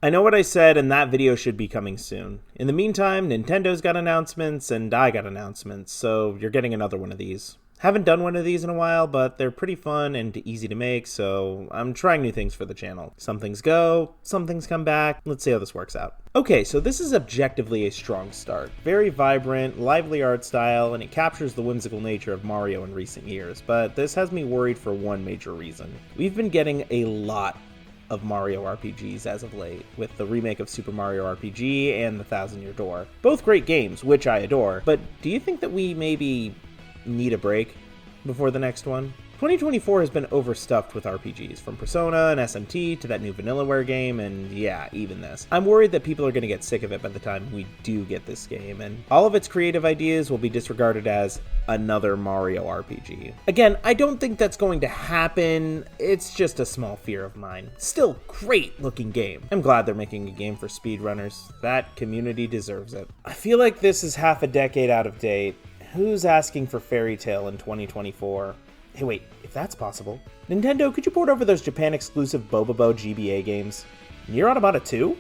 I know what I said, and that video should be coming soon. In the meantime, Nintendo's got announcements, and I got announcements, so you're getting another one of these. Haven't done one of these in a while, but they're pretty fun and easy to make, so I'm trying new things for the channel. Some things go, some things come back. Let's see how this works out. Okay, so this is objectively a strong start. Very vibrant, lively art style, and it captures the whimsical nature of Mario in recent years, but this has me worried for one major reason. We've been getting a lot of Mario RPGs as of late, with the remake of Super Mario RPG and The Thousand Year Door. Both great games, which I adore, but do you think that we maybe need a break before the next one? 2024 has been overstuffed with RPGs, from Persona and SMT to that new Vanillaware game, and yeah, even this. I'm worried that people are going to get sick of it by the time we do get this game, and all of its creative ideas will be disregarded as another Mario RPG. Again, I don't think that's going to happen, it's just a small fear of mine. Still, great looking game. I'm glad they're making a game for speedrunners. That community deserves it. I feel like this is half a decade out of date. Who's asking for Fairy Tail in 2024? Hey wait, if that's possible. Nintendo, could you port over those Japan-exclusive Bobobo GBA games? Nier Automata 2?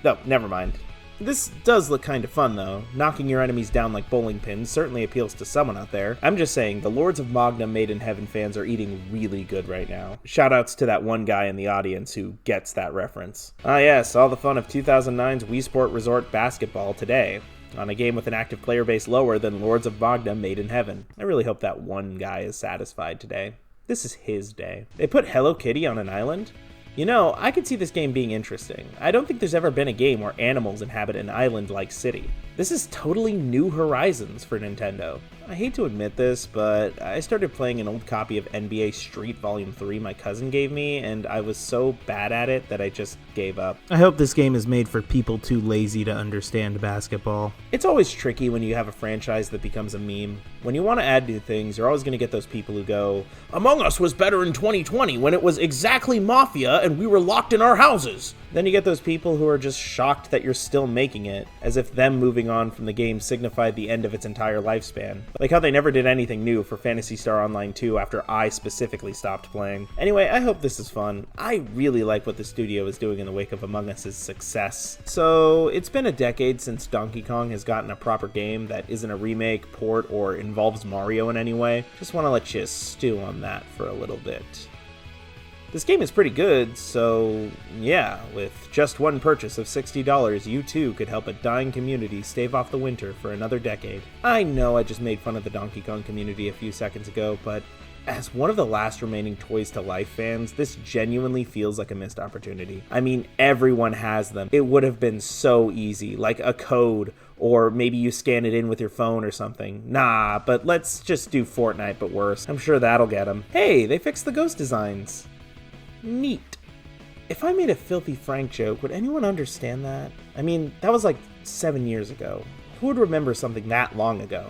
No, never mind. This does look kind of fun though. Knocking your enemies down like bowling pins certainly appeals to someone out there. I'm just saying, the Lords of Magna Made in Heaven fans are eating really good right now. Shoutouts to that one guy in the audience who gets that reference. Ah yes, all the fun of 2009's Wii Sport Resort Basketball today, on a game with an active player base lower than Lords of Magna Made in Heaven. I really hope that one guy is satisfied today. This is his day. They put Hello Kitty on an island? You know, I could see this game being interesting. I don't think there's ever been a game where animals inhabit an island-like city. This is totally new horizons for Nintendo. I hate to admit this, but I started playing an old copy of NBA Street Volume 3 my cousin gave me, and I was so bad at it that I just gave up. I hope this game is made for people too lazy to understand basketball. It's always tricky when you have a franchise that becomes a meme. When you want to add new things, you're always going to get those people who go, Among Us was better in 2020 when it was exactly Mafia and we were locked in our houses. Then you get those people who are just shocked that you're still making it, as if them moving on from the game signified the end of its entire lifespan. Like how they never did anything new for Phantasy Star Online 2 after I specifically stopped playing. Anyway, I hope this is fun. I really like what the studio is doing in the wake of Among Us' success. So, it's been a decade since Donkey Kong has gotten a proper game that isn't a remake, port, or involves Mario in any way. Just want to let you stew on that for a little bit. This game is pretty good, so yeah, with just one purchase of $60, you too could help a dying community stave off the winter for another decade. I know I just made fun of the Donkey Kong community a few seconds ago, but as one of the last remaining Toys to Life fans, this genuinely feels like a missed opportunity. I mean, everyone has them. It would have been so easy, like a code, or maybe you scan it in with your phone or something. Nah, but let's just do Fortnite but worse. I'm sure that'll get them. Hey, they fixed the ghost designs. Neat. If I made a Filthy Frank joke, would anyone understand that? I mean, that was like 7 years ago. Who would remember something that long ago?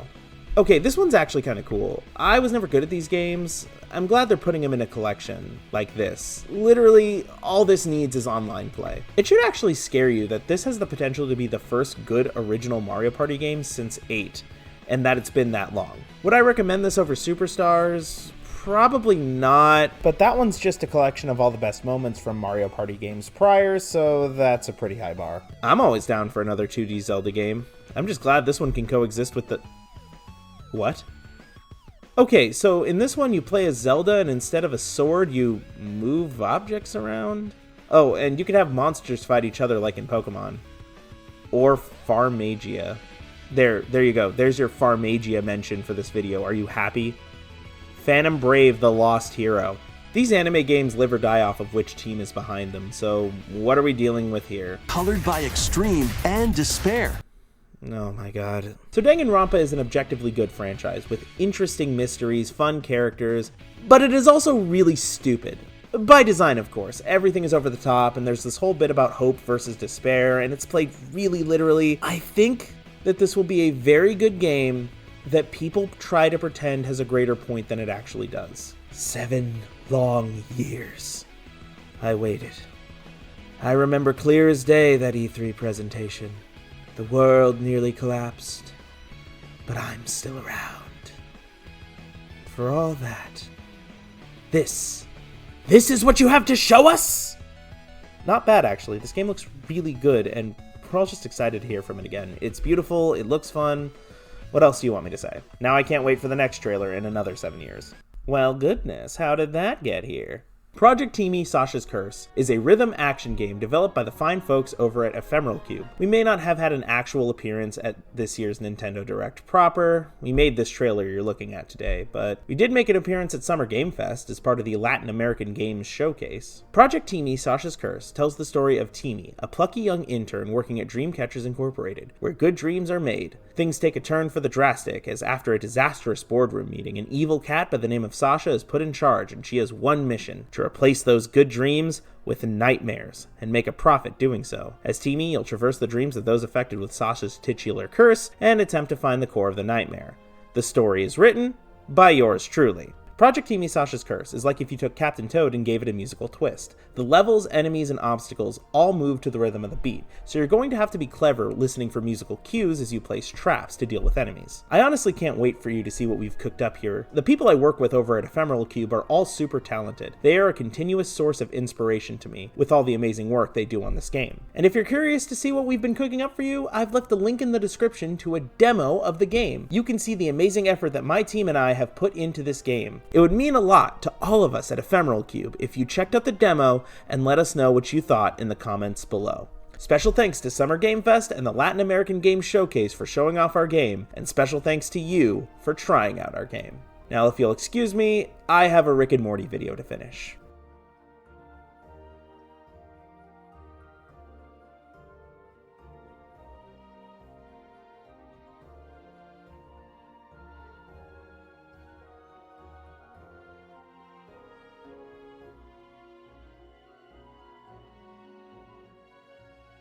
Okay, this one's actually kind of cool. I was never good at these games. I'm glad they're putting them in a collection like this. Literally, all this needs is online play. It should actually scare you that this has the potential to be the first good original Mario Party game since 8, and that it's been that long. Would I recommend this over Superstars? Probably not, but that one's just a collection of all the best moments from Mario Party games prior, so that's a pretty high bar. I'm always down for another 2D Zelda game. I'm just glad this one can coexist with the... What? Okay, so in this one you play as Zelda, and instead of a sword, you move objects around? Oh, and you can have monsters fight each other like in Pokemon. Or Farmagia. There you go. There's your Farmagia mention for this video. Are you happy? Phantom Brave, the Lost Hero. These anime games live or die off of which team is behind them, so what are we dealing with here? Colored by extreme and despair. Oh my god. So Danganronpa is an objectively good franchise, with interesting mysteries, fun characters, but it is also really stupid. By design, of course. Everything is over the top, and there's this whole bit about hope versus despair, and it's played really literally. I think that this will be a very good game that people try to pretend has a greater point than it actually does. 7 long years. I waited. I remember clear as day that E3 presentation. The world nearly collapsed, but I'm still around. For all that, this is what you have to show us? Not bad, actually. This game looks really good, and we're all just excited to hear from it again. It's beautiful, it looks fun. What else do you want me to say? Now I can't wait for the next trailer in another 7 years. Well, goodness, how did that get here? Project Timi, Sasha's Curse is a rhythm action game developed by the fine folks over at Ephemeral Cube. We may not have had an actual appearance at this year's Nintendo Direct proper. We made this trailer you're looking at today, but we did make an appearance at Summer Game Fest as part of the Latin American Games Showcase. Project Timi, Sasha's Curse tells the story of Timi, a plucky young intern working at Dreamcatchers Incorporated, where good dreams are made. Things take a turn for the drastic as after a disastrous boardroom meeting, an evil cat by the name of Sasha is put in charge, and she has one mission: to replace those good dreams with nightmares, and make a profit doing so. As Timi, you'll traverse the dreams of those affected with Sasha's titular curse, and attempt to find the core of the nightmare. The story is written by yours truly. Project Timi, Sasha's Curse is like if you took Captain Toad and gave it a musical twist. The levels, enemies, and obstacles all move to the rhythm of the beat, so you're going to have to be clever listening for musical cues as you place traps to deal with enemies. I honestly can't wait for you to see what we've cooked up here. The people I work with over at Ephemeral Cube are all super talented. They are a continuous source of inspiration to me with all the amazing work they do on this game. And if you're curious to see what we've been cooking up for you, I've left a link in the description to a demo of the game. You can see the amazing effort that my team and I have put into this game. It would mean a lot to all of us at Ephemeral Cube if you checked out the demo and let us know what you thought in the comments below. Special thanks to Summer Game Fest and the Latin American Games Showcase for showing off our game, and special thanks to you for trying out our game. Now, if you'll excuse me, I have a Rick and Morty video to finish.